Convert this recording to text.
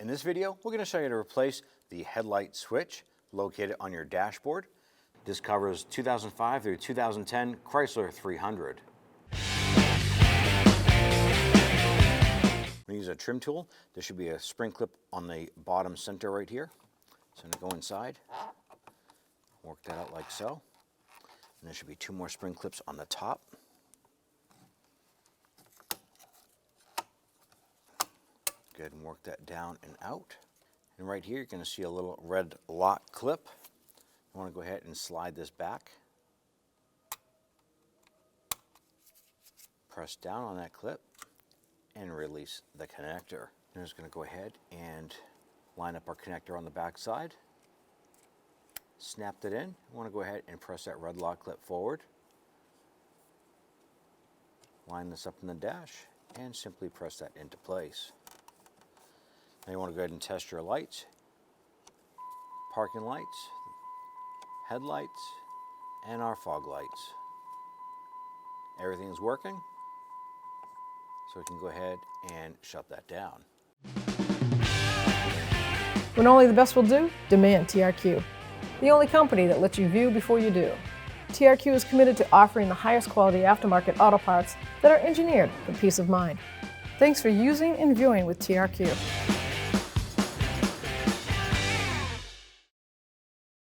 In this video, we're going to show you how to replace the headlight switch located on your dashboard. This covers 2005 through 2010 Chrysler 300. I'm going to use a trim tool. There should be a spring clip on the bottom center right here. So I'm going to go inside, work that out like so. And there should be two more spring clips on the top. Go ahead and work that down and out. And right here, you're going to see a little red lock clip. You want to go ahead and slide this back. Press down on that clip and release the connector. I'm just going to go ahead and line up our connector on the back side. Snapped it in. You want to go ahead and press that red lock clip forward. Line this up in the dash and simply press that into place. Now you want to go ahead and test your lights, parking lights, headlights, and our fog lights. Everything's working, so we can go ahead and shut that down. When only the best will do, demand TRQ. The only company that lets you view before you do. TRQ is committed to offering the highest quality aftermarket auto parts that are engineered for peace of mind. Thanks for using and viewing with TRQ.